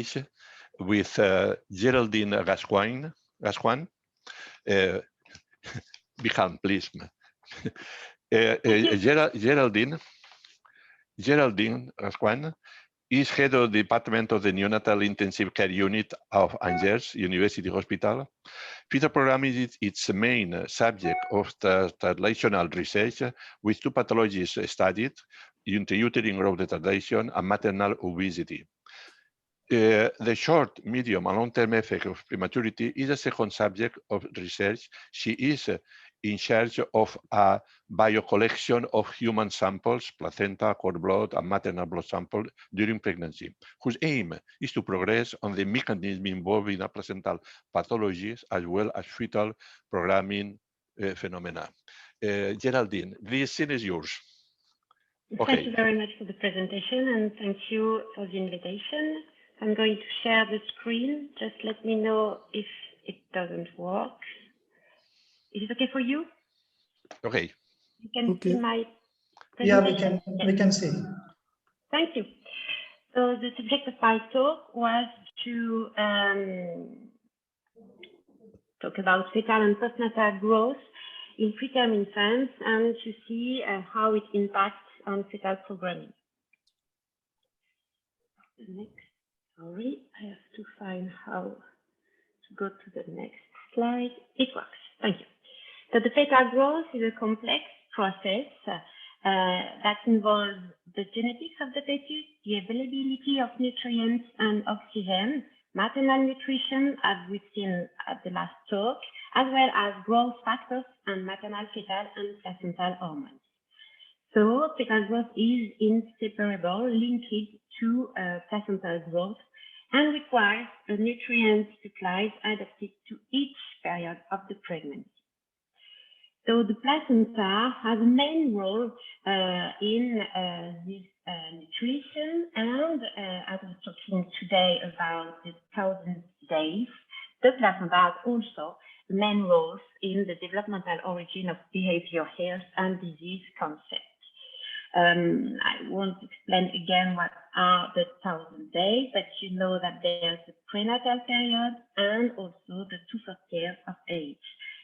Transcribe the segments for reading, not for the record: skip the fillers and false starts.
English with Geraldine Gascoin. Be calm, please. Geraldine Gascoin is head of the department of the neonatal intensive care unit of Angers University Hospital. Fetal programming is its main subject of the translational research, with two pathologies studied: intrauterine growth retardation and maternal obesity. The short, medium, and long-term effect of prematurity is a second subject of research. She is in charge of a biocollection of human samples, placenta, cord blood, and maternal blood sample during pregnancy, whose aim is to progress on the mechanism involved in placental pathologies as well as fetal programming phenomena. Geraldine, this scene is yours. Okay. Thank you very much for the presentation, and thank you for the invitation. I'm going to share the screen. Just let me know if it doesn't work. Is it okay for you? Okay. You can see my presentation? Yeah, we can see. Thank you. So the subject of my talk was to talk about fetal and postnatal growth in preterm infants and to see how it impacts on fetal programming. Next. Sorry, I have to find how to go to the next slide. It works. Thank you. So the fetal growth is a complex process that involves the genetics of the fetus, the availability of nutrients and oxygen, maternal nutrition, as we've seen at the last talk, as well as growth factors and maternal, fetal, and placental hormones. So fetal growth is inseparable, linked to placental growth, and requires a nutrient supply adapted to each period of the pregnancy. So the placenta has a main role in this nutrition, and as we're talking today about the 1,000 days, the placenta has also the main roles in the developmental origin of behavior health and disease concepts. I won't explain again what are the 1,000 days, but you know that there's the prenatal period and also the 2 first years of age.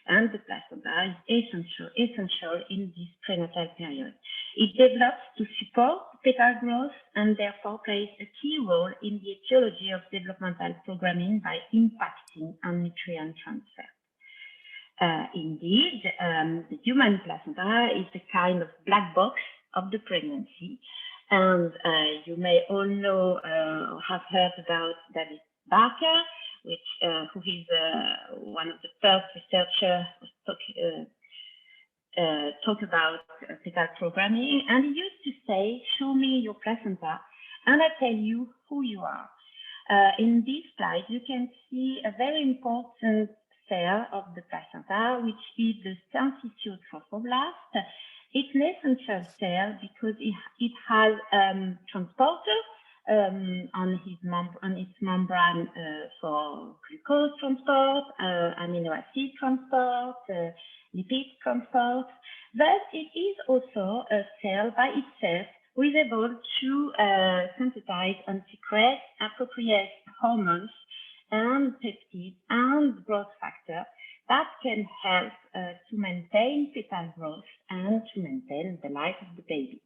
And the placenta is essential in this prenatal period. It develops to support fetal growth and therefore plays a key role in the etiology of developmental programming by impacting on nutrient transfer. Indeed, the human placenta is a kind of black box of the pregnancy, and you may all know or have heard about David Barker, who is one of the first researchers talk about fetal programming, and he used to say, "Show me your placenta, and I tell you who you are." In this slide, you can see a very important cell of the placenta, which is the syncytial trophoblast. It's an essential cell because it has transporter on its membrane for glucose transport, amino acid transport, lipid transport, but it is also a cell by itself who is able to synthesize and secrete appropriate hormones and peptides and growth factors that can help to maintain fetal growth and to maintain the life of the baby.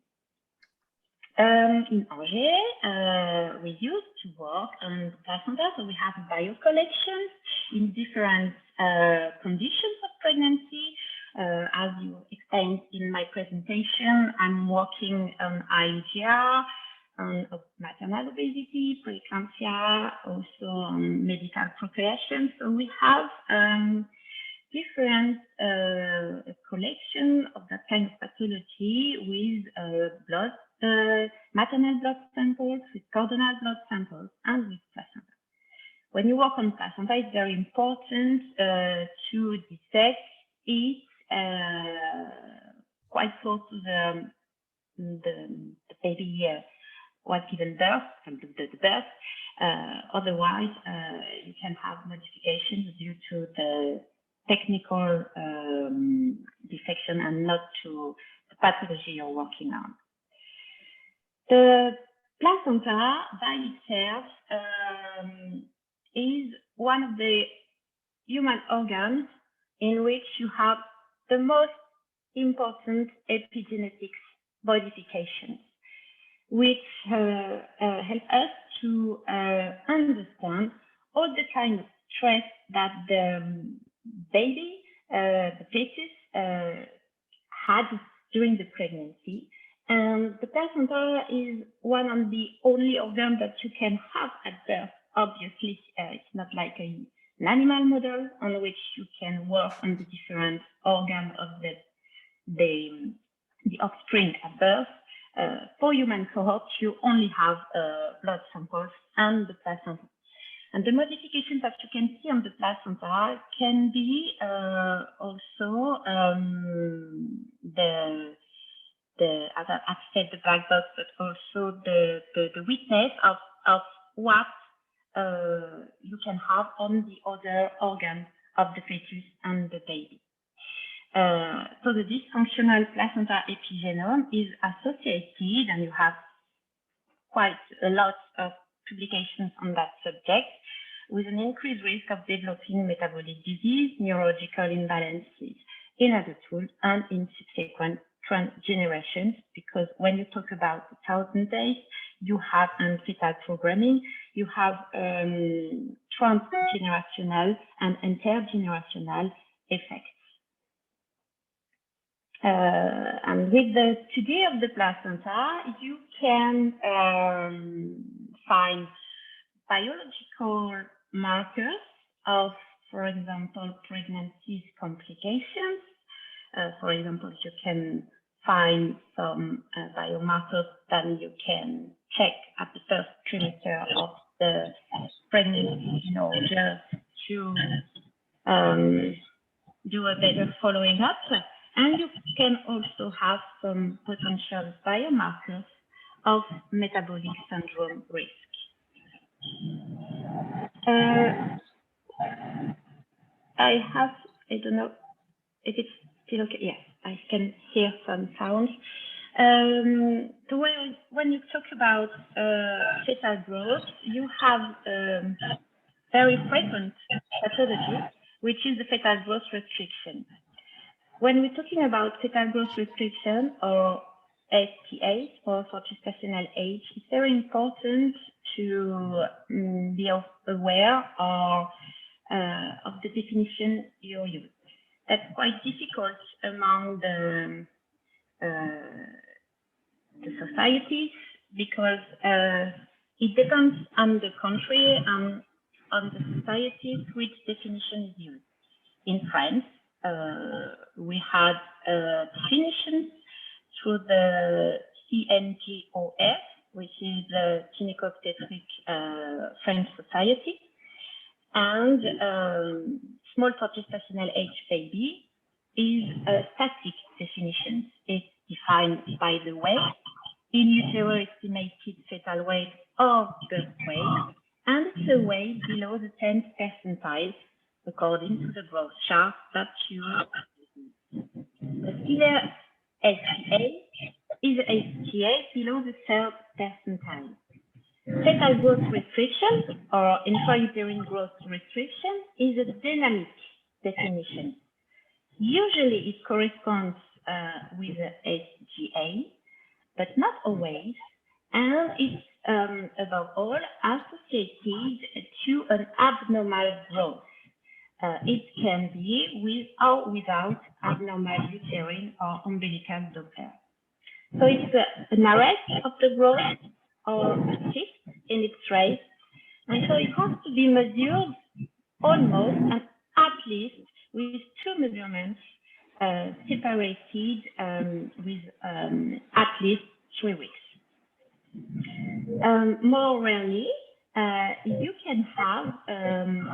In Angers, we used to work on placenta, so we have biocollections in different conditions of pregnancy. As you explained in my presentation, I'm working on IUGR, on maternal obesity, preeclampsia, also on medical procreation. So we have different collection of that kind of pathology with blood, maternal blood samples, with cordonal blood samples, and with placenta. When you work on placenta, it's very important to dissect it quite close to the baby was given birth, from the birth. Otherwise, you can have modifications due to the technical dissection and not to the pathology you're working on. The placenta by itself one of the human organs in which you have the most important epigenetics modifications, which help us to understand all the kind of stress that the baby, the fetus, had during the pregnancy. And the placenta is one of the only organs that you can have at birth. Obviously, it's not like an animal model on which you can work on the different organs of the offspring at birth. For human cohorts, you only have blood samples and the placenta. And the modifications that you can see on the placenta can be also as I've said, the black box, but also the witness of what you can have on the other organs of the fetus and the baby. So the dysfunctional placenta epigenome is associated, and you have quite a lot of publications on that subject, with an increased risk of developing metabolic disease, neurological imbalances in adulthood and in subsequent generations, because when you talk about 1,000 days, you have fetal programming, you have transgenerational and intergenerational effects. And with the study of the placenta, you can find biological markers of, for example, pregnancy complications. For example, you can find some biomarkers that you can check at the first trimester of the pregnancy in order to do a better following up. And you can also have some potential biomarkers of metabolic syndrome risk. I don't know if it's still okay. Yes, I can hear some sounds. So when you talk about fetal growth, you have very frequent pathology, which is the fetal growth restriction. When we're talking about fetal growth restriction, or STA, for gestational age, it's very important to be aware of the definition you use. That's quite difficult among the societies, because it depends on the country and on the societies which definition is used. In France, we had definitions through the CNGOF, which is the Gynaecobstetric French Society, and small for gestational age baby is a static definition. It's defined by the weight, in utero estimated fetal weight or birth weight, and it's a weight below the 10th percentile according to the growth chart that you use. The severe STA is STA below the 3rd percentile. Fetal growth restriction, or intrauterine growth restriction, is a dynamic definition. Usually it corresponds with the SGA, but not always, and it's above all associated to an abnormal growth. It can be with or without abnormal uterine or umbilical Doppler. So it's an arrest of the growth or a shift in its rate, and so it has to be measured almost and at least with 2 measurements separated with at least 3 weeks. More rarely, you can have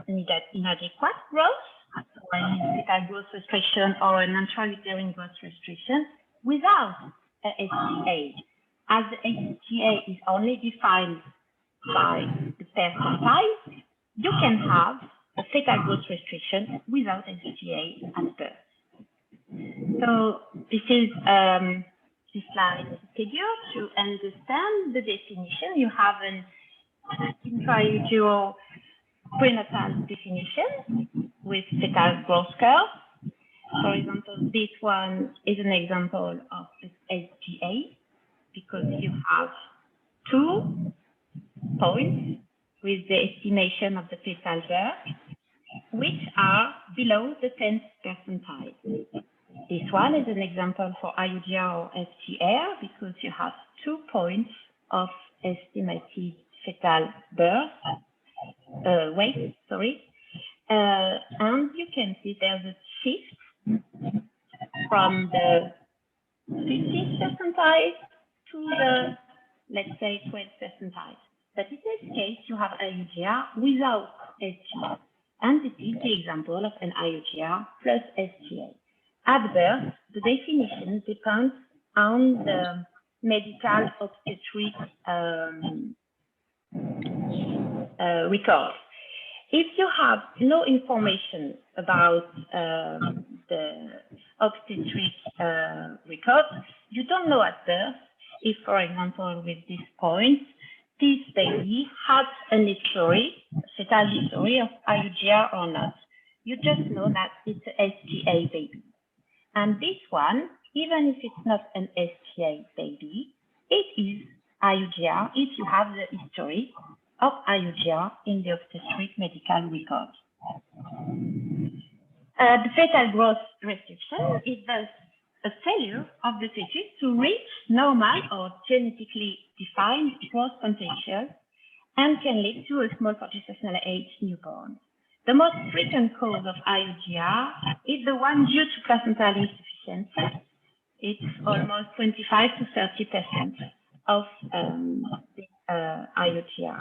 inadequate growth, fetal growth restriction, or an intrauterine growth restriction without a STA. As the STA is only defined by the percentile, you can have a fetal growth restriction without STA at birth. So this is this slide figure to understand the definition. You have an intrauterine prenatal definition with fetal growth curve. For example, this one is an example of STA because you have 2 points with the estimation of the fetal birth, which are below the 10th percentile. This one is an example for IUGR or STR because you have 2 points of estimated fetal birth, weight, sorry. And you can see there's a shift from the 15th percentile to the, let's say, 12th percentile. But in this case, you have IUGR without STA. And this is the example of an IUGR plus STA. At birth, the definition depends on the medical obstetric record. If you have no information about the obstetric record, you don't know at birth if, for example, with this point, this baby has an history, fetal history of IUGR or not. You just know that it's an STA baby. And this one, even if it's not an STA baby, it is IUGR if you have the history of IUGR in the obstetric medical record. The fetal growth restriction is thus a failure of the fetus to reach normal or genetically defined growth potential and can lead to a small for gestational age newborn. The most frequent cause of IUGR is the one due to placental insufficiency. It's almost 25 to 30% of the IUGR.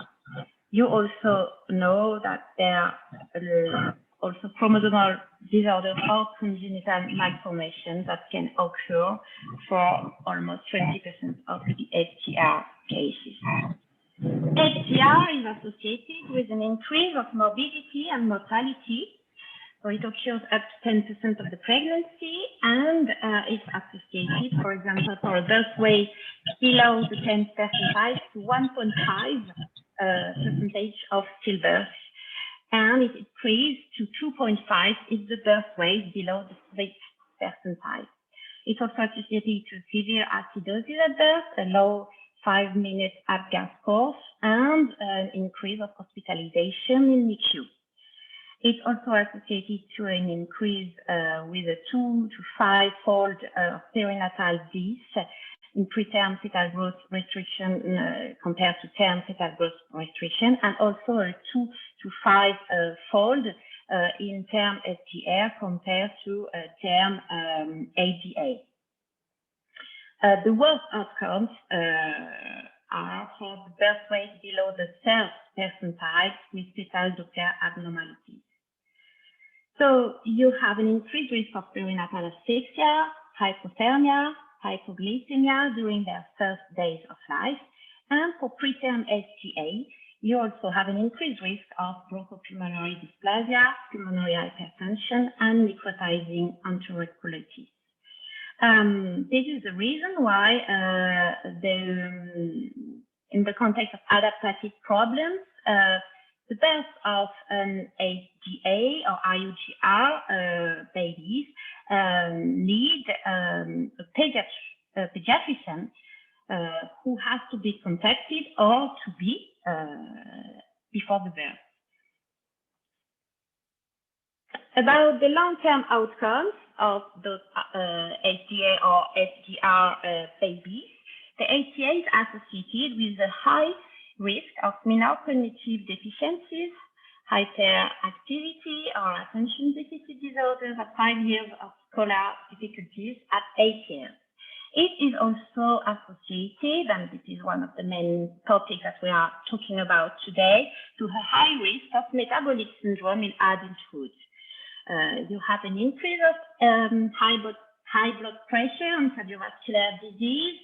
You also know that there are also chromosomal disorders or congenital malformations that can occur for almost 20% of the STR cases. STR is associated with an increase of morbidity and mortality. So it occurs up to 10% of the pregnancy, and it's associated, for example, for a birth weight below the 10th percentile to 1.5 percentage of stillbirth, and it increased to 2.5 if the birth weight below the 6th percentile. It's also associated to severe acidosis at birth, a low 5-minute ABGAS course, and an increase of hospitalization in NICU. It's also associated to an increase with a 2 to 5-fold perinatal death in preterm fetal growth restriction compared to term fetal growth restriction, and also a 2 to 5-fold in term STR compared to term ADA. The worst outcomes are for the birth weight below the 3rd percentile with fetal Doppler abnormalities. So you have an increased risk of perinatal asphyxia, hypothermia, hypoglycemia during their first days of life. And for preterm STA, you also have an increased risk of bronchopulmonary dysplasia, pulmonary hypertension, and necrotizing enterocolitis. This is the reason why in the context of adaptive problems, the birth of an STA or IUGR babies need a pediatrician who has to be contacted or to be before the birth. About the long-term outcomes of those STA or STR babies, the STA is associated with a high risk of minor cognitive deficiencies, hyperactivity or attention deficit disorders at 5 years, of scholar difficulties at 8 years. It is also associated, and this is one of the main topics that we are talking about today, to a high risk of metabolic syndrome in adulthood. You have an increase of high blood pressure and cardiovascular disease.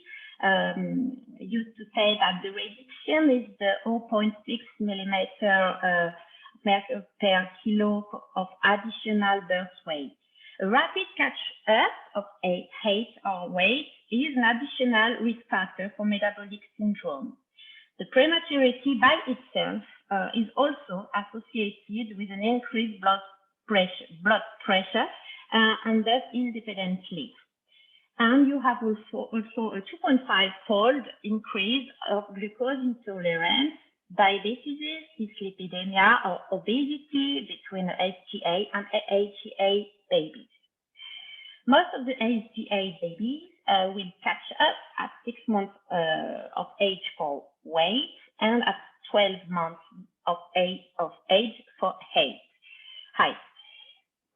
Used to say that the reduction is the 0.6 millimeter per kilo of additional birth weight. A rapid catch-up of height or weight is an additional risk factor for metabolic syndrome. The prematurity by itself is also associated with an increased blood pressure, and that independently. And you have also a 2.5-fold increase of glucose intolerance, diabetes, dyslipidemia, or obesity between HTA and AHTA babies. Most of the AHTA babies will catch up at 6 months of age for weight and at 12 months of age for height.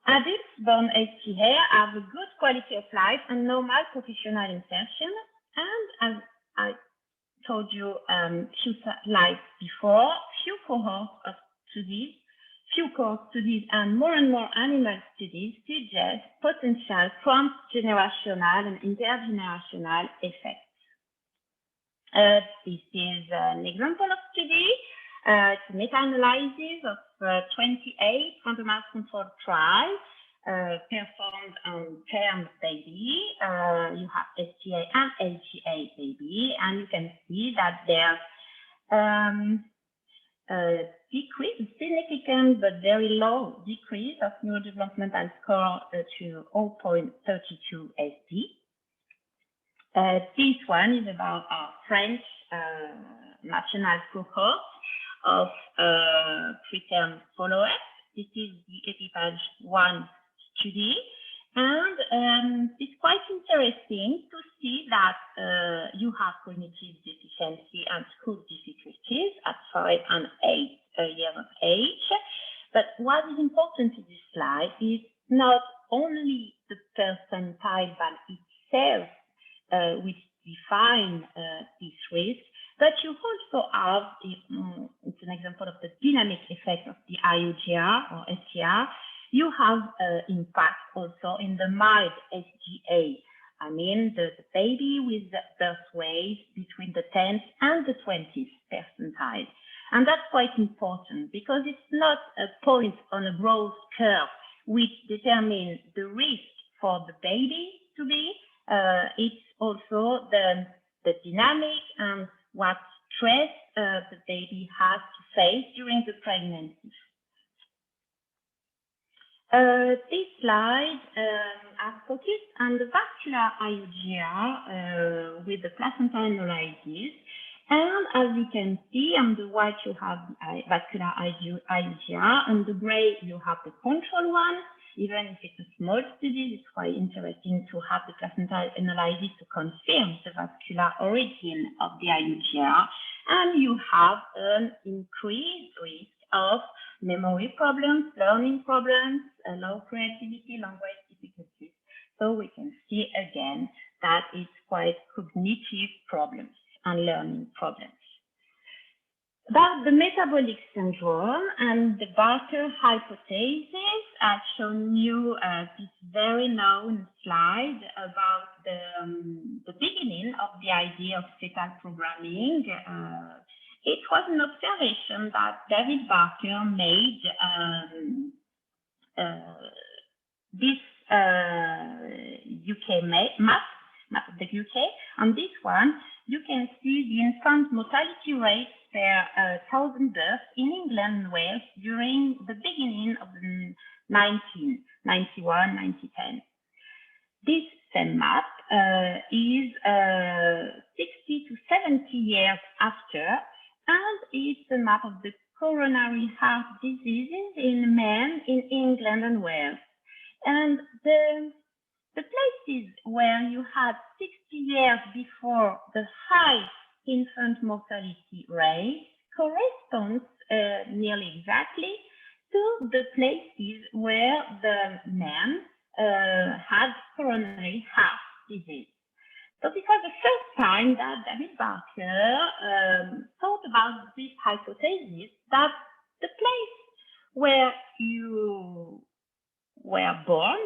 Adults born HTA have a good quality of life and normal professional insertion. And as I told you few slides before, few cohorts studies and more animal studies suggest potential cross-generational and intergenerational effects. This is an example of study. It's a meta-analysis of 28 randomized controlled trials performed on term baby. You have HTA and LTA baby, and you can see that there's decrease, significant but very low decrease of neurodevelopmental score to 0.32 SD. This one is about our French national cohort of preterm follow-up. This is the Equipage 1 study, and it's quite interesting to see that you have cognitive deficiency and school difficulties at 5 and 8 years of age. But what is important to this slide is not only the percentile by itself which define this risk, but you also have, it's an example of the dynamic effect of the IUGR or SGR. You have impact also in the mild SGA. I mean, the baby with the birth weight between the 10th and the 20th percentile. And that's quite important because it's not a point on a growth curve which determines the risk for the baby to be. It's also the dynamic and what stress the baby has to face during the pregnancy. This slide has focused on the vascular IUGR with the placental analysis. And as you can see, on the white you have the vascular IUGR, and the gray you have the control one. Even if it's a small study, it's quite interesting to have the placental analysis to confirm the vascular origin of the IUGR. And you have an increased risk of memory problems, learning problems, low creativity, language difficulties. So we can see again that it's quite cognitive problems and learning problems. About the metabolic syndrome and the Barker hypothesis, I've shown you this very known slide about the beginning of the idea of fetal programming. It was an observation that David Barker made this UK map of the UK. On this one, you can see the infant mortality rate per 1,000 births in England and Wales during the beginning of the 1991, 1910. This same map is 60 to 70 years after, and it's a map of the coronary heart diseases in men in England and Wales. And the places where you had 60 years before the high infant mortality rate corresponds nearly exactly to the places where the men had coronary heart disease. So this was the first time that David Barker thought about this hypothesis that the place where you were born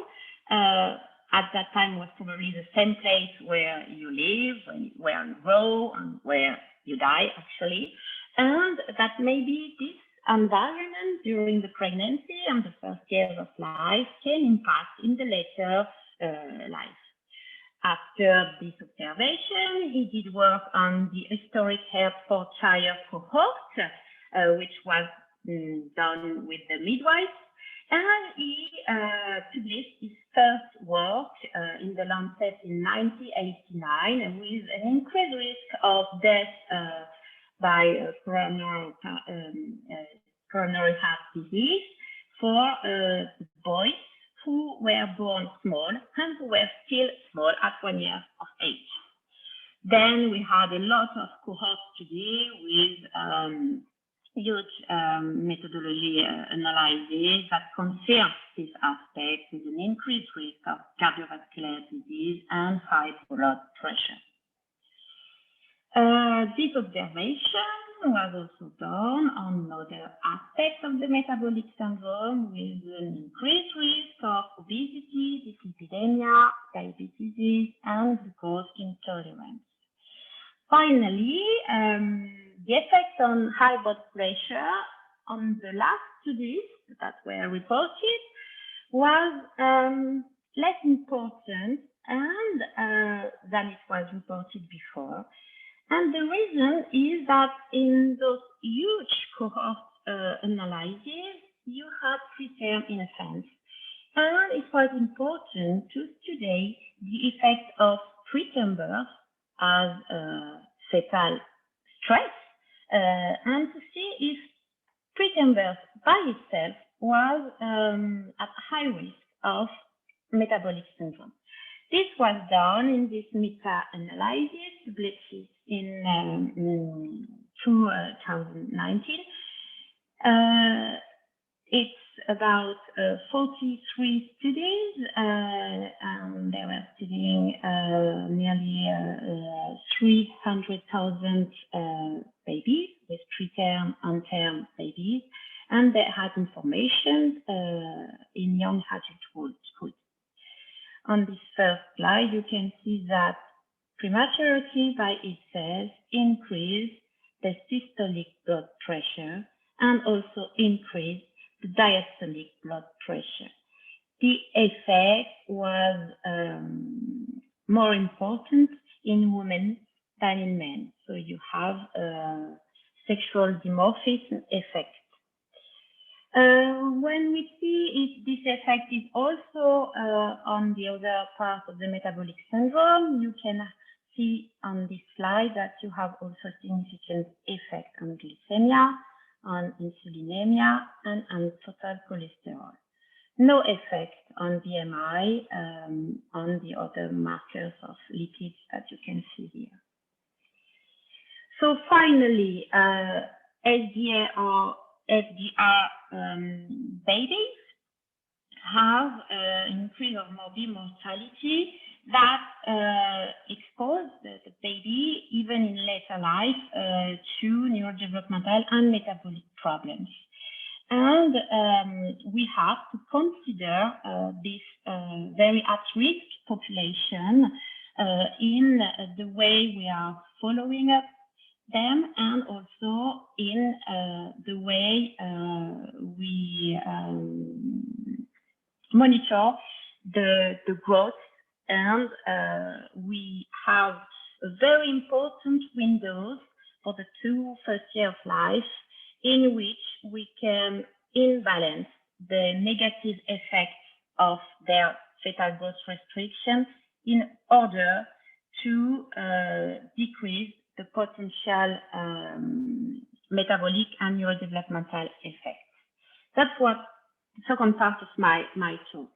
at that time was probably the same place where you live, where you grow, and where you die, actually. And that maybe this environment during the pregnancy and the first years of life can impact in the later life. After this observation, he did work on the historic Hertfordshire cohort, which was done with the midwives. And he published his first work in the Lancet in 1989 with an increased risk of death by coronary heart disease for boys who were born small and who were still small at 1 year of age. Then we had a lot of cohort study with huge methodology analysis that confirms this aspect with an increased risk of cardiovascular disease and high blood pressure. This observation was also done on other aspects of the metabolic syndrome with an increased risk of obesity, dyslipidemia, diabetes, and glucose intolerance. Finally, the effect on high blood pressure on the last studies that were reported was less important than it was reported before. And the reason is that in those huge cohort analyses, you had preterm infants. And it was important to study the effect of preterm birth as fetal stress and to see if preterm birth by itself was at high risk of metabolic syndrome. This was done in this meta-analysis published in 2019. It's about 43 studies, and they were studying nearly 300,000 babies with preterm and term babies, and they had information in young adulthood. On this first slide, you can see that prematurity by itself increased the systolic blood pressure and also increased the diastolic blood pressure. The effect was more important in women than in men. So you have a sexual dimorphism effect. When we see if this effect is also on the other part of the metabolic syndrome, you can see on this slide that you have also significant effect on glycemia, on insulinemia, and on total cholesterol. No effect on BMI, on the other markers of lipids that you can see here. So finally, SDA or FDR babies have an increase of morbid mortality that expose the baby, even in later life, to neurodevelopmental and metabolic problems. And we have to consider this very at-risk population in the way we are following up them, and also in the way we monitor the growth. And we have a very important windows for the 2 first years of life in which we can imbalance the negative effects of their fetal growth restriction in order to decrease the potential metabolic and neurodevelopmental effects. That's what the second part of my talk.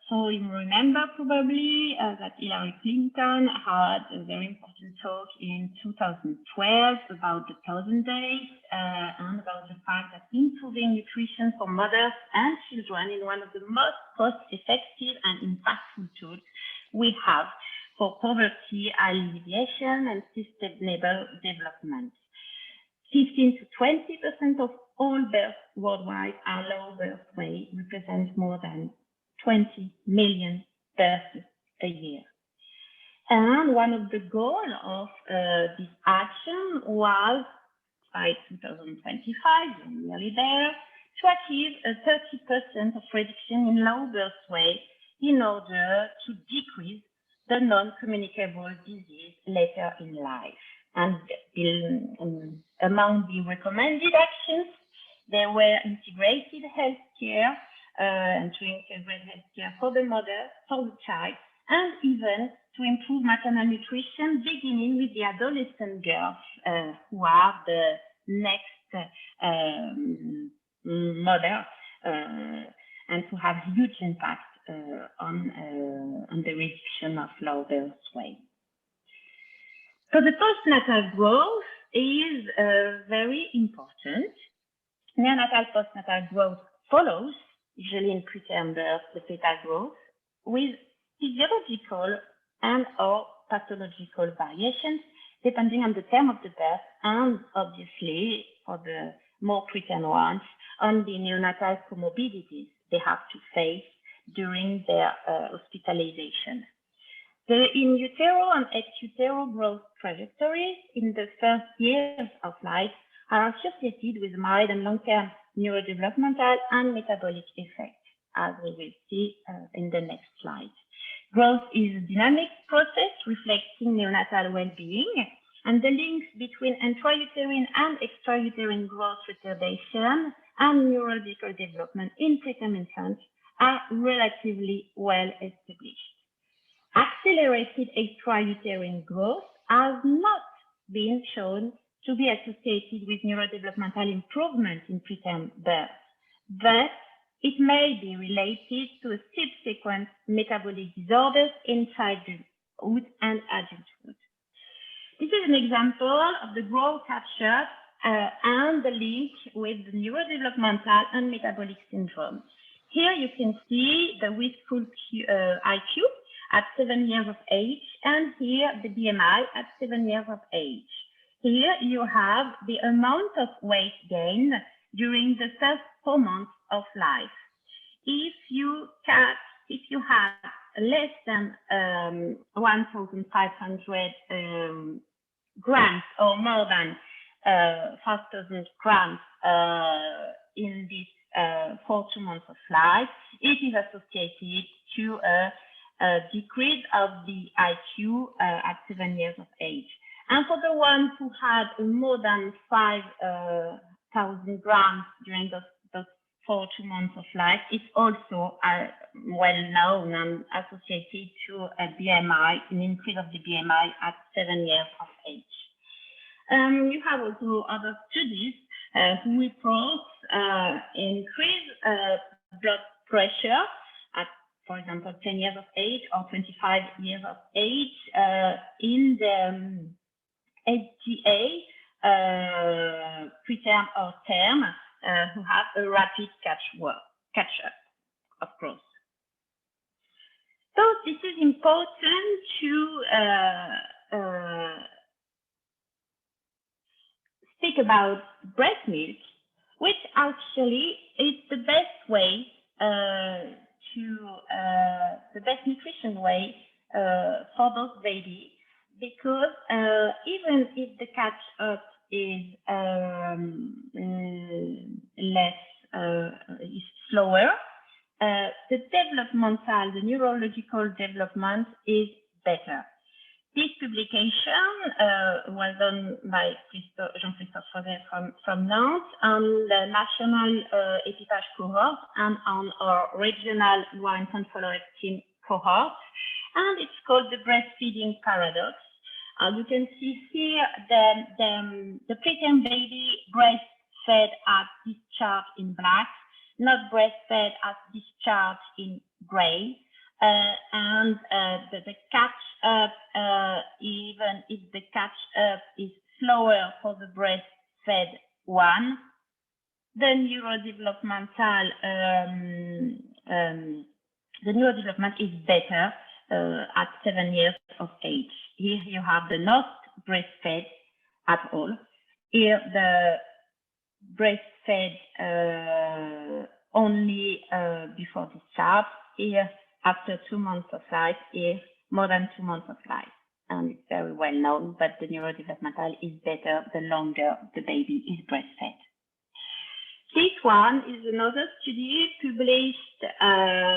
So you remember probably that Hillary Clinton had a very important talk in 2012 about the 1,000 days and about the fact that improving nutrition for mothers and children is one of the most cost-effective and impactful tools we have for poverty alleviation and sustainable development. 15 to 20% of all births worldwide are low birth weight, represent more than 20 million births a year. And one of the goals of this action was, by 2025, we're nearly there, to achieve a 30% of reduction in low birth weight in order to decrease the non-communicable disease later in life. And among the recommended actions, there were integrated healthcare and to integrate healthcare for the mother, for the child, and even to improve maternal nutrition, beginning with the adolescent girls who are the next mother, and to have huge impact on the reduction of low birth weight. So the postnatal growth is very important. Neonatal postnatal growth follows, usually in preterm birth, the fetal growth, with physiological and or pathological variations, depending on the term of the birth, and obviously, for the more preterm ones, on the neonatal comorbidities they have to face during their hospitalization. The in utero and ex utero growth trajectories in the first years of life are associated with mild and long-term neurodevelopmental and metabolic effects, as we will see in the next slide. Growth is a dynamic process reflecting neonatal well-being, and the links between intrauterine and extrauterine growth retardation and neurological development in preterm infants are relatively well established. Accelerated extrauterine growth has not been shown to be associated with neurodevelopmental improvement in preterm birth, but it may be related to subsequent metabolic disorders in childhood and adulthood. This is an example of the growth capture and the link with the neurodevelopmental and metabolic syndrome. Here you can see the wistful IQ at 7 years of age, and here the BMI at 7 years of age. Here you have the amount of weight gain during the first 4 months of life. If you have less than 1,500 grams or more than 5,000 grams in this 4 months of life, it is associated to a decrease of the IQ at 7 years of age. And for the ones who had more than 5,000 grams during those 4 months of life, it's also well known and associated to a BMI, an increase of the BMI at 7 years of age. You have also other studies who report increased blood pressure at, for example, 10 years of age or 25 years of age in the HGA, preterm or term, who have a rapid catch-up of growth. So this is important to speak about breast milk, which actually is the best way the best nutrition way for those babies, because even if the catch-up is is slower, the neurological development is better. This publication was done by Jean-Christophe Faudet from Nantes on the national EPIPAGE cohort and on our regional infant follow-up team cohort, and it's called the breastfeeding paradox. You can see here the preterm baby breastfed at discharge in black, not breastfed at discharge in gray, and the catch-up, even if the catch-up is slower for the breastfed one, the neurodevelopment is better at 7 years of age. Here you have the not breastfed at all. Here the breastfed only before discharge. Here after 2 months of life. Here more than 2 months of life. And it's very well known, but the neurodevelopmental is better the longer the baby is breastfed. This one is another study published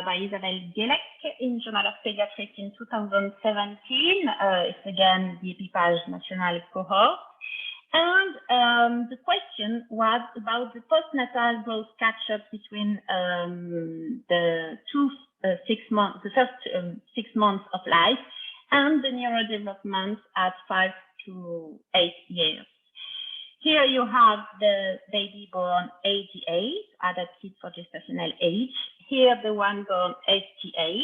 by Isabelle Gelek in Journal of Pediatrics in 2017. It's again the EPIPAGE national cohort. And the question was about the postnatal growth catch-up between the first 6 months of life and the neurodevelopment at 5 to 8 years. Here you have the baby born AGA, adapted for gestational age. Here the one born STA.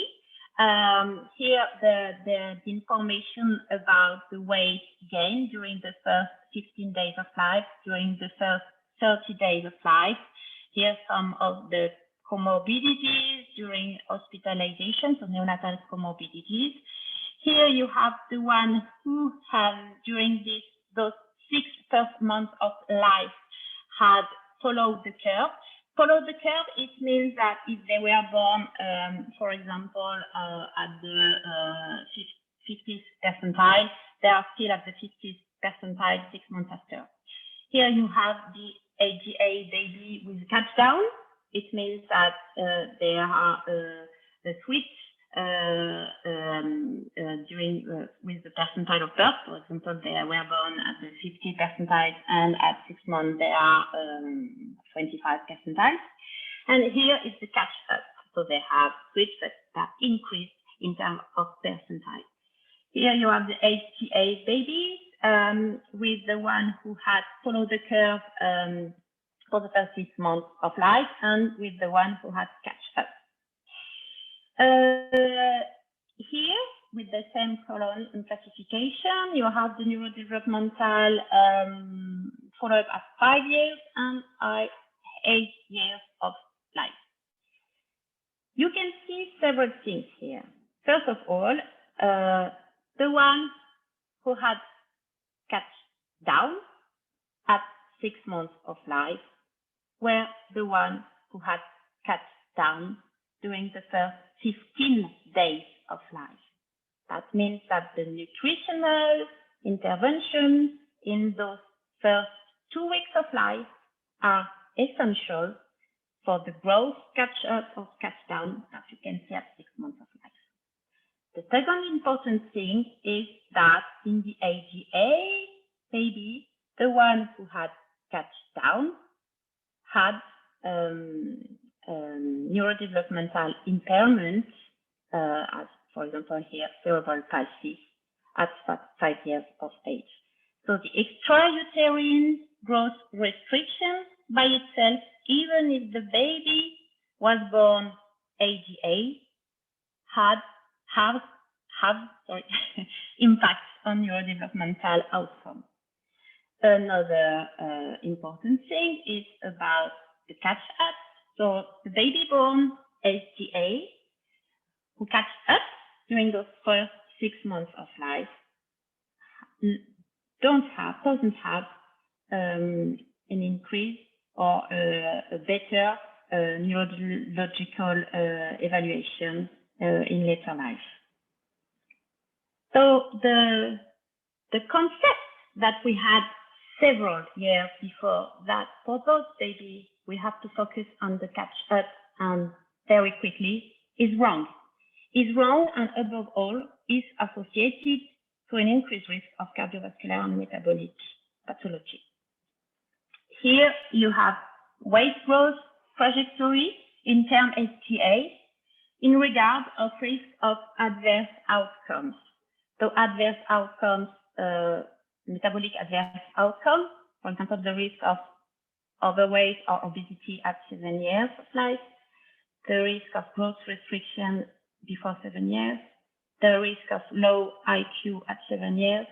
Here the information about the weight gain during the first 15 days of life, during the first 30 days of life. Here some of the comorbidities during hospitalization, so neonatal comorbidities. Here you have the one who have during those 6 first months of life had followed the curve. Follow the curve, it means that if they were born, for example, at the 50th percentile, they are still at the 50th percentile 6 months after. Here you have the AGA baby with catch down. It means that they are the switch during with the percentile of birth. For example, they were born at the 50 percentile, and at 6 months they are 25 percentiles. And here is the catch up. So they have switched that increase in terms of percentile. Here you have the HTA babies with the one who had followed the curve for the first 6 months of life, and with the one who had catch up. Here, with the same column and classification, you have the neurodevelopmental follow-up at 5 years and 8 years of life. You can see several things here. First of all, the one who had catch down at 6 months of life were the one who had catch down during the first 15 days of life. That means that the nutritional interventions in those first 2 weeks of life are essential for the growth catch-up or catch-down that you can see at 6 months of life. The second important thing is that in the AGA baby, the one who had catch-down had neurodevelopmental impairments, as for example here, cerebral palsy at 5 years of age. So the extrauterine growth restriction by itself, even if the baby was born AGA, have impacts on neurodevelopmental outcome. Another important thing is about the catch-up. So the baby born STA who catch up during those first 6 months of life doesn't have an increase or a better neurological evaluation in later life. So the concept that we had several years before, that for those babies we have to focus on the catch up and very quickly, is wrong. Is wrong, and above all is associated to an increased risk of cardiovascular and metabolic pathology. Here you have weight growth trajectory in term STA in regard of risk of adverse outcomes. So adverse outcomes, metabolic adverse outcomes, for example, the risk of overweight or obesity at 7 years of life, the risk of growth restriction before 7 years, the risk of low IQ at 7 years,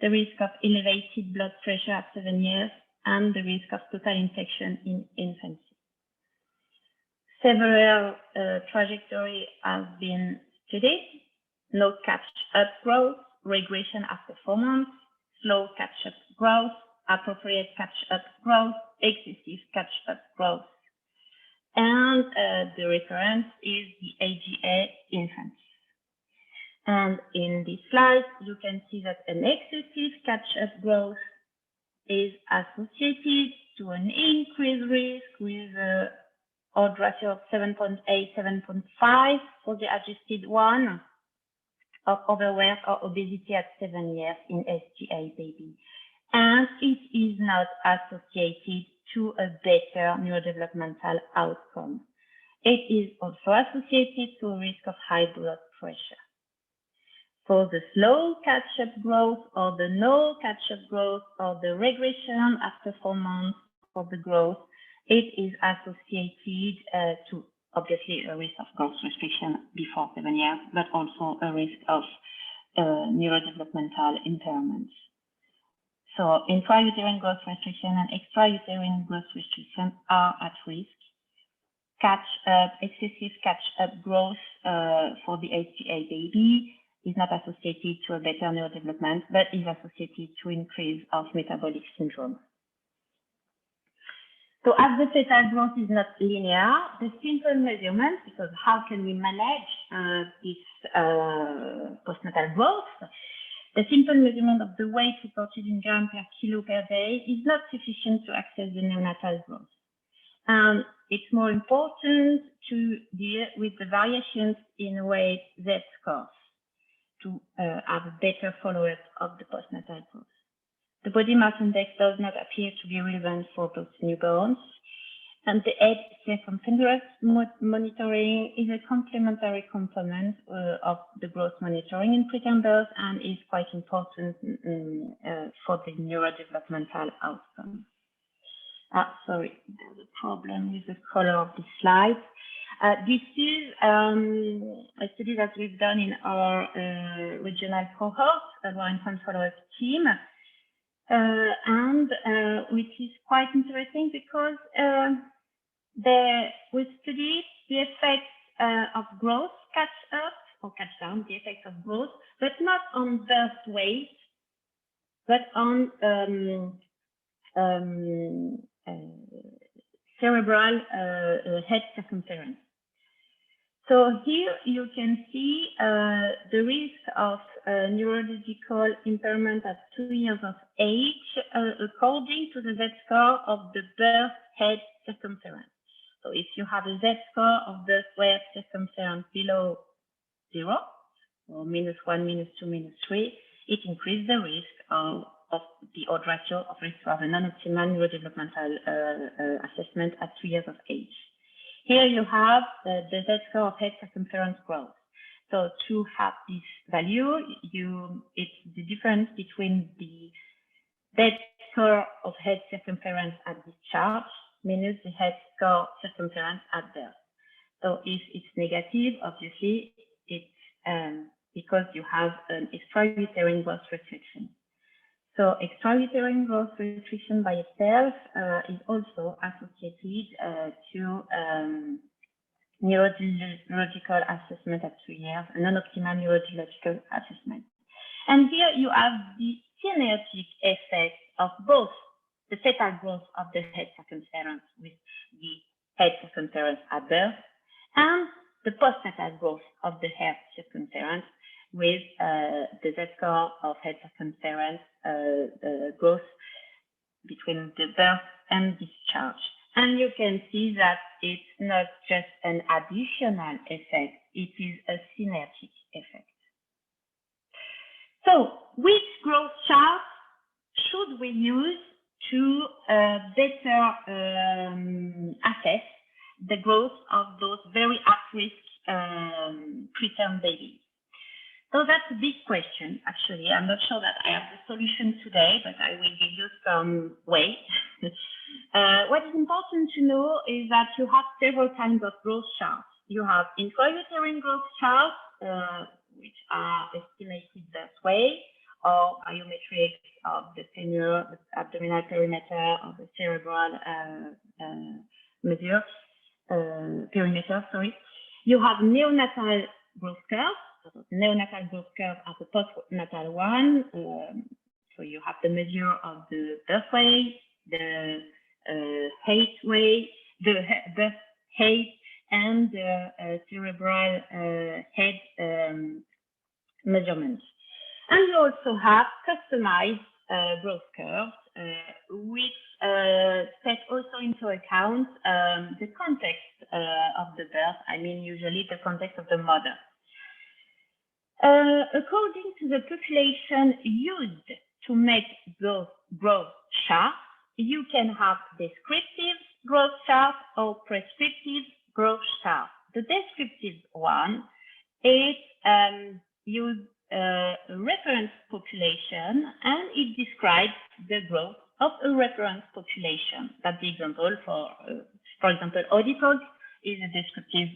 the risk of elevated blood pressure at 7 years, and the risk of total infection in infancy. Several trajectories have been studied: no catch-up growth, regression after 4 months, slow catch-up growth, appropriate catch-up growth, excessive catch-up growth. And the reference is the AGA infants. And in this slide, you can see that an excessive catch-up growth is associated to an increased risk with odds ratio of 7.8, 7.5 for the adjusted one, of overweight or obesity at 7 years in SGA baby. And it is not associated to a better neurodevelopmental outcome. It is also associated to a risk of high blood pressure. For the slow catch-up growth or the no catch-up growth or the regression after 4 months of the growth, it is associated to obviously a risk of growth restriction before 7 years, but also a risk of neurodevelopmental impairments. So intrauterine growth restriction and extrauterine growth restriction are at risk. Excessive catch-up growth for the HTA baby is not associated to a better neurodevelopment, but is associated to increase of metabolic syndrome. So as the fetal growth is not linear, the simple measurement, because how can we manage this postnatal growth? The simple measurement of the weight reported in grams per kilo per day is not sufficient to assess the neonatal growth. It's more important to deal with the variations in weight Z-scores to have a better follow-up of the postnatal growth. The body mass index does not appear to be relevant for those newborns. And the head circumference monitoring is a complementary component of the growth monitoring in preterm birth and is quite important for the neurodevelopmental outcome. Sorry, there's a problem with the color of the slide. This is a study that we've done in our regional cohort, our infant follow-up team. Which is quite interesting because we studied the effects of growth catch-up or catch-down, the effects of growth, but not on birth weight, but on cerebral head circumference. So here you can see the risk of neurological impairment at 2 years of age according to the Z-score of the birth head circumference. So if you have a Z-score of birth head circumference below 0, or -1, -2, -3, it increases the risk of the odds ratio of risk to have a non-optimal neurodevelopmental assessment at 2 years of age. Here you have the Z-score of head circumference growth. So to have this value, it's the difference between the Z-score of head circumference at discharge minus the head score circumference at birth. So if it's negative, obviously it's because you have an extrauterine growth restriction. So extrauterine growth restriction by itself is also associated to neurological assessment at 2 years, a non-optimal neurological assessment. And here you have the synergic effect of both the fetal growth of the head circumference with the head circumference at birth and the postnatal growth of the head circumference with the Z-score of head circumference growth between the birth and discharge. And you can see that it's not just an additional effect, it is a synergic effect. So which growth chart should we use to better assess the growth of those very at-risk preterm babies? So that's a big question, actually. I'm not sure that I have the solution today, but I will give you some way. What is important to know is that you have several kinds of growth charts. You have intrauterine growth charts, which are estimated this way, or biometrics of the femur, the abdominal perimeter, or the cerebral perimeter, sorry. You have neonatal growth curves. So neonatal growth curve are the postnatal one. So you have the measure of the birth weight, the height weight, the birth height, and the cerebral head measurements. And you also have customized growth curves, which take also into account the context of the birth, I mean usually the context of the mother. According to the population used to make those growth charts, you can have descriptive growth chart or prescriptive growth chart. The descriptive one is use a reference population, and it describes the growth of a reference population. That's the example for example, Oedipus is a descriptive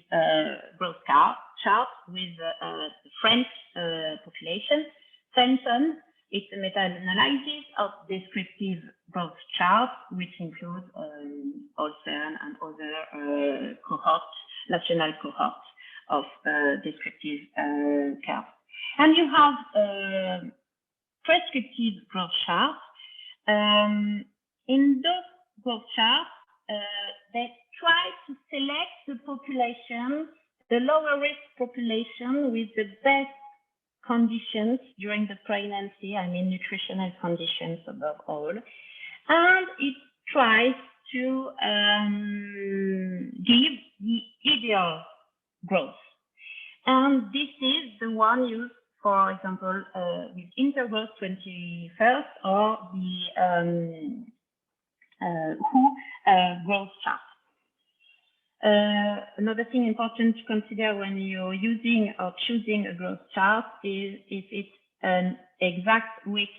growth chart with the French population. Francen, it's a meta-analysis of descriptive growth charts, which includes Olsen and other cohorts, national cohorts of descriptive curves. And you have prescriptive growth charts. In those growth charts, they try to select the population, the lower risk population with the best conditions during the pregnancy, I mean nutritional conditions above all. And it tries to give the ideal growth. And this is the one used, for example, with intergrowth 21st or the WHO growth chart. Another thing important to consider when you're using or choosing a growth chart is if it's an exact week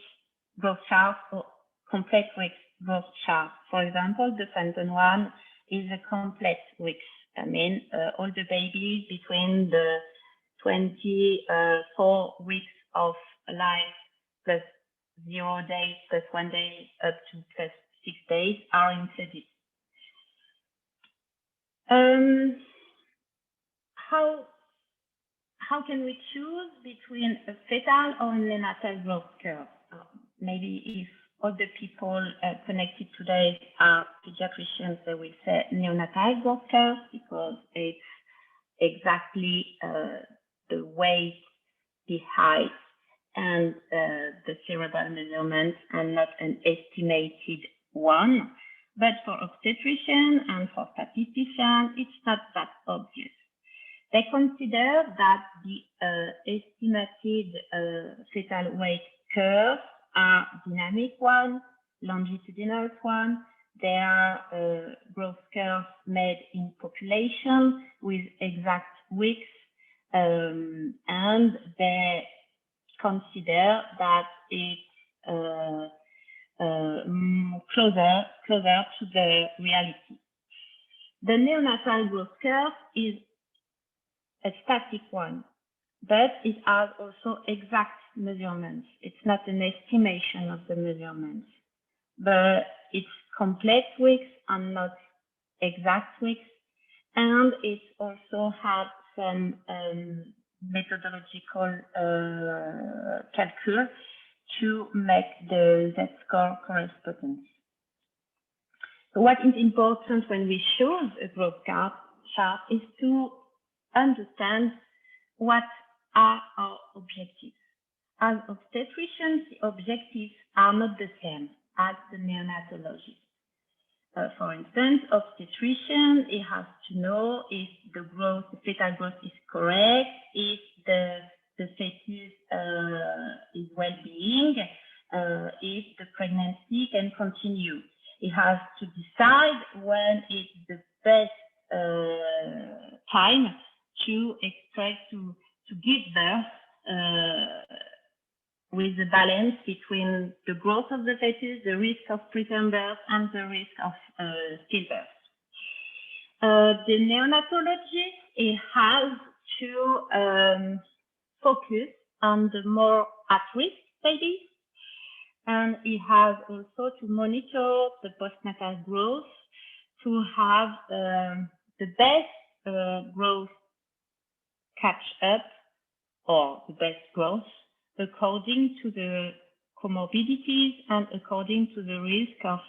growth chart or complete week growth chart. For example, the Francen one is a complete weeks. I mean, all the babies between the 24 weeks of life plus 0 days plus 1 day up to plus 6 days are included. How can we choose between a fetal or a neonatal growth curve? Maybe if all the people connected today are pediatricians, they will say neonatal growth curve because it's exactly the weight, the height, and the cerebral measurement, and not an estimated one. But for obstetrician and for statistician, it's not that obvious. They consider that the estimated fetal weight curves are dynamic one, longitudinal one. They are growth curves made in population with exact weeks, and they consider that it's closer to the reality. The neonatal growth curve is a static one, but it has also exact measurements. It's not an estimation of the measurements, but it's complete weeks and not exact weeks. And it also has some methodological calculus to make the Z-score correspondence. So what is important when we choose a growth chart is to understand what are our objectives. As obstetricians, the objectives are not the same as the neonatologist. For instance, obstetrician, he has to know if the fetal growth is correct, if the fetus is well-being, if the pregnancy can continue. He has to decide when is the best time to extract, to give birth with the balance between the growth of the fetus, the risk of preterm birth, and the risk of stillbirth. The neonatologist, he has to focus on the more at-risk babies, and he has also to monitor the postnatal growth to have the best growth catch up or the best growth according to the comorbidities and according to the risk of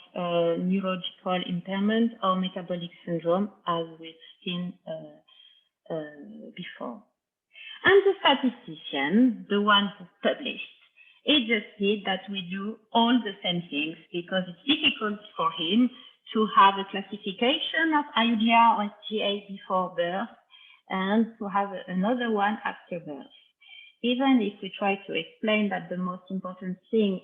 neurological impairment or metabolic syndrome, as we've seen before. And the statistician, the one who published, it just did that we do all the same things because it's difficult for him to have a classification of IUDR or SGA before birth and to have another one after birth. Even if we try to explain that the most important thing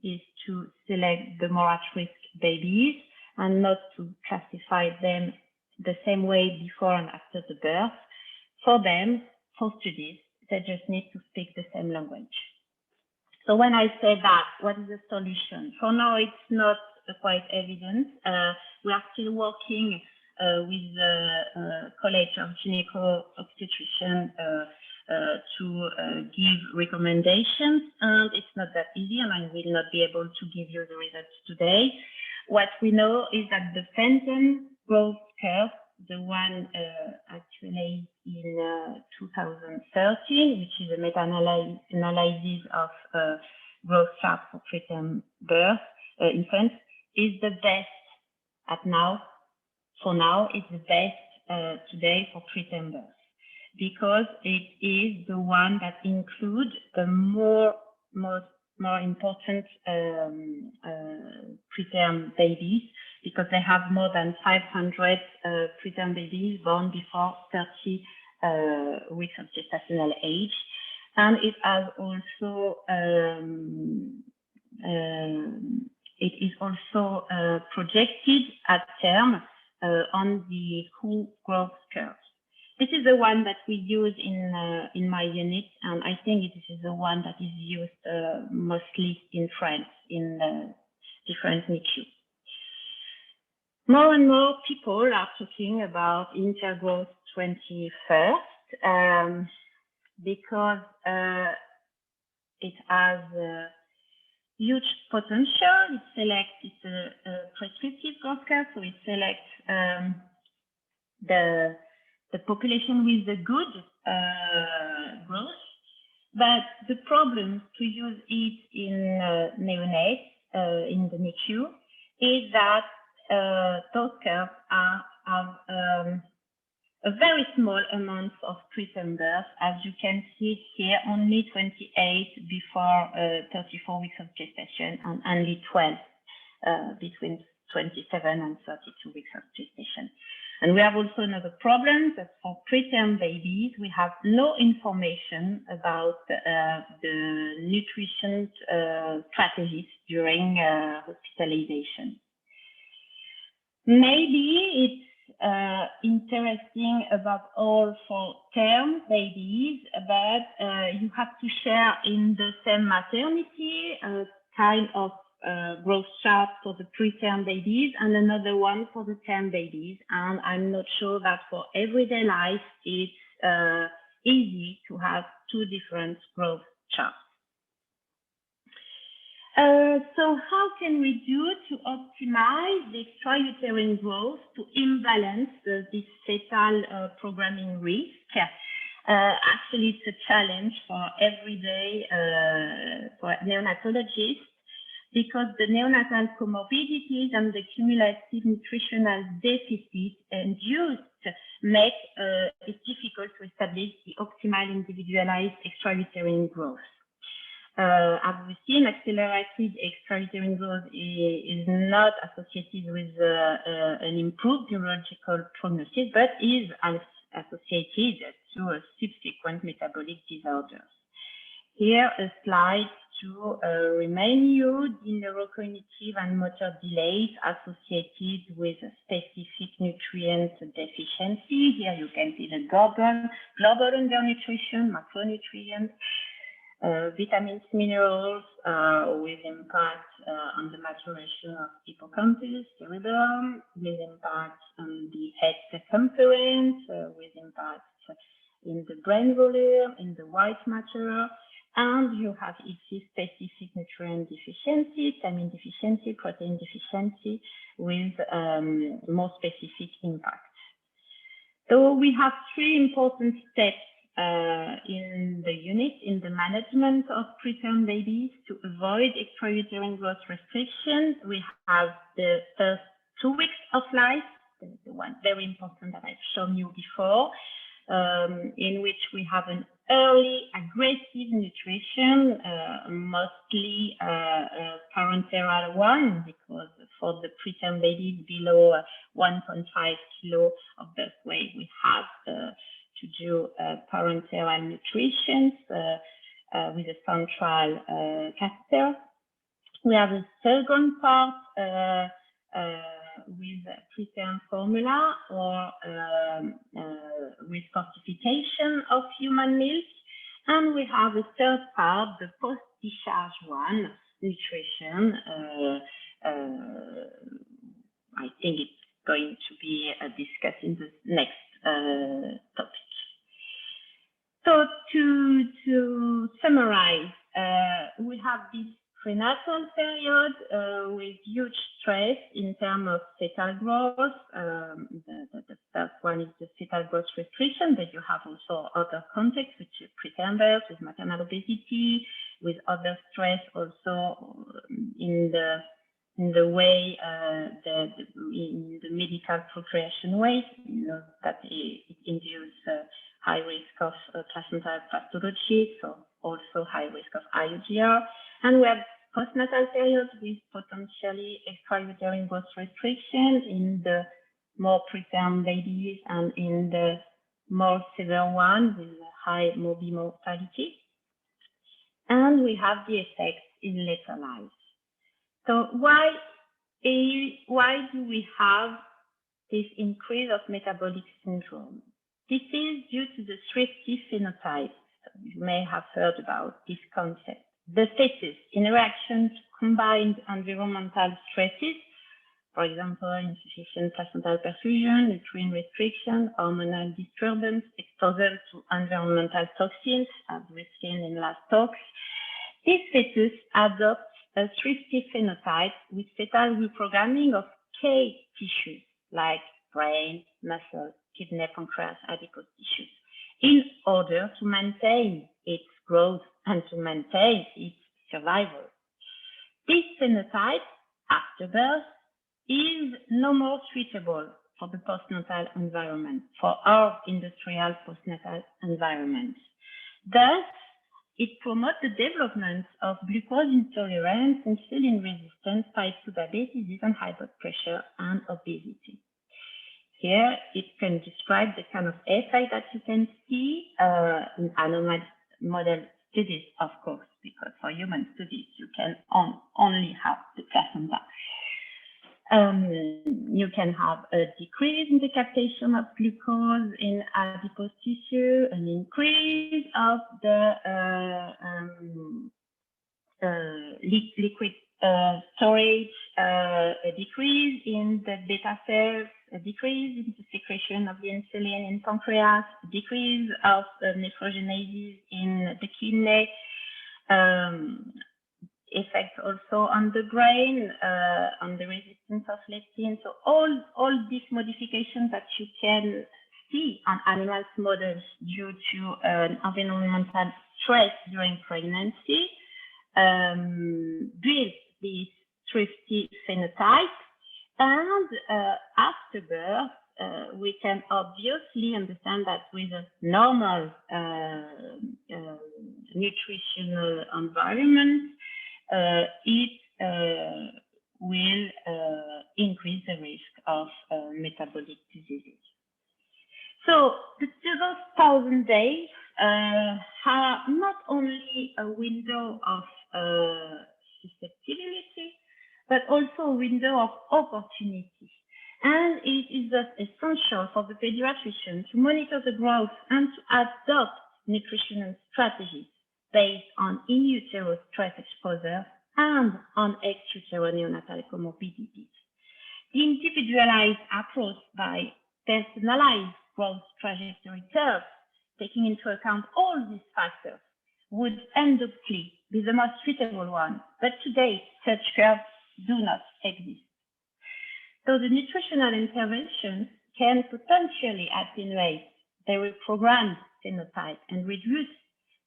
is to select the more at risk babies and not to classify them the same way before and after the birth, for them, for studies, they just need to speak the same language. So when I say that, what is the solution? For now, it's not quite evident. We are still working with the College of Gyneco-Obstetrician to give recommendations, and it's not that easy, and I will not be able to give you the results today. What we know is that the Francen growth curve, the one actually in 2013, which is a meta-analysis of growth chart for preterm birth infants, is the best at now. For now, it's the best today for preterm birth, because it is the one that includes the more important preterm babies, because they have more than 500 preterm babies born before 30 weeks of gestational age. And it has also it is also projected at term on the whole growth curve. This is the one that we use in my unit, and I think this is the one that is used mostly in France in different NICU. More and more people are talking about intergrowth 21st because it has huge potential. It's a prescriptive growth curve, so it selects the population with the good growth. But the problem to use it in neonates in the NICU is that those curves have a very small amount of preterm birth. As you can see here, only 28 before 34 weeks of gestation and only 12 between 27 and 32 weeks of gestation. And we have also another problem that for preterm babies, we have no information about the nutrition strategies during hospitalization. Maybe it's interesting about all for term babies, but you have to share in the same maternity kind of growth chart for the preterm babies and another one for the term babies. And I'm not sure that for everyday life it's easy to have two different growth charts. So how can we do to optimize the extrauterine growth to imbalance this fetal programming risk? Actually, it's a challenge for everyday for neonatologists, because the neonatal comorbidities and the cumulative nutritional deficit induced make it difficult to establish the optimal individualized extrauterine growth. As we've seen, accelerated extrauterine growth is not associated with an improved neurological prognosis, but is associated to a subsequent metabolic disorders. Here, a slide to remind you the neurocognitive and motor delays associated with a specific nutrient deficiency. Here you can see the global undernutrition, macronutrients, vitamins, minerals with impact on the maturation of hippocampus, cerebellum, with impact on the head circumference, with impact in the brain volume, in the white matter, and you have specific nutrient deficiency, thiamine deficiency, protein deficiency, with more specific impact. So we have three important steps in the unit, in the management of preterm babies to avoid extrauterine growth restrictions. We have the first 2 weeks of life, the one very important that I've shown you before, in which we have an early aggressive nutrition, mostly parenteral one, because for the preterm babies below 1.5 kilo of birth weight, we have to do parenteral nutrition with a central catheter. We have a second part with preterm formula or with fortification of human milk. And we have a third part, the post-discharge one, nutrition. I think it's going to be discussed in the next topic. So to summarize, we have this prenatal period with huge stress in terms of fetal growth. The first one is the fetal growth restriction, but you have also other contexts, which is preterm birth, with maternal obesity, with other stress also in the way in the medical procreation way, you know, that it induces high risk of placental pathology, so also high risk of IUGR. And we have postnatal period with potentially extrauterine growth restriction in the more preterm babies and in the more severe one with high morbid mortality. And we have the effects in later life. So why do we have this increase of metabolic syndrome? This is due to the thrifty phenotype. You may have heard about this concept. The fetus, in reaction to combined environmental stresses, for example, insufficient placental perfusion, nutrient restriction, hormonal disturbance, exposure to environmental toxins, as we've seen in last talks, this fetus adopts a thrifty phenotype with fetal reprogramming of key tissues like brain, muscle, kidney, pancreas, adipose tissues, in order to maintain its growth and to maintain its survival. This phenotype, after birth, is no more suitable for the postnatal environment, for our industrial postnatal environment. Thus, it promotes the development of glucose intolerance, insulin resistance, type 2 diabetes, and high blood pressure and obesity. Here, it can describe the kind of effect that you can see in animal model studies, of course, because for human studies, you can only have the placenta. You can have a decrease in the captation of glucose in adipose tissue, an increase of the liquid storage, a decrease in the beta cells, a decrease in the secretion of the insulin in pancreas, a decrease of nephrogenases in the kidney, effects also on the brain, on the resistance of leptin. So all these modifications that you can see on animal models due to environmental stress during pregnancy build this thrifty phenotype. And after birth, we can obviously understand that with a normal nutritional environment, it will increase the risk of metabolic diseases. So the 1,000 days have not only a window of susceptibility, but also a window of opportunity. And it is thus essential for the pediatrician to monitor the growth and to adopt nutritional strategies based on in utero stress exposure and on ex utero neonatal comorbidities. The individualized approach by personalized growth trajectory curves, taking into account all these factors, would undoubtedly be the most suitable one, but today such curves do not exist. So the nutritional intervention can potentially attenuate the reprogrammed phenotype and reduce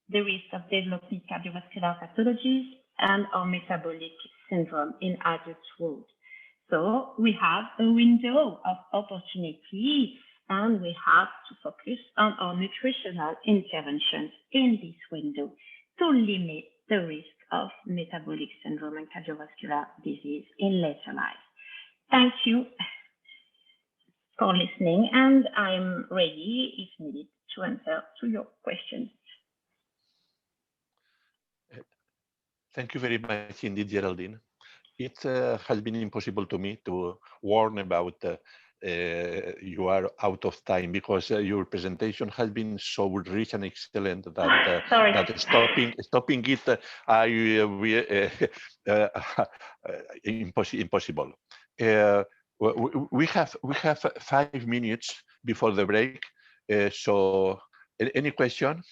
the risk of developing cardiovascular pathologies and or metabolic syndrome in adulthood. So we have a window of opportunity, and we have to focus on our nutritional interventions in this window to limit the risk of metabolic syndrome and cardiovascular disease in later life. Thank you for listening, and I'm ready, if needed, to answer to your questions. Thank you very much indeed, Geraldine. It has been impossible to me to warn about you are out of time, because your presentation has been so rich and excellent that that stopping it impossible. We have 5 minutes before the break, so any question?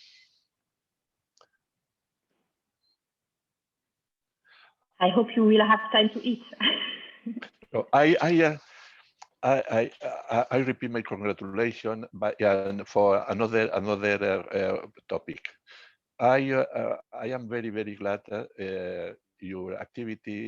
I hope you will have time to eat. I repeat my congratulations, but for another topic. I am very glad your activity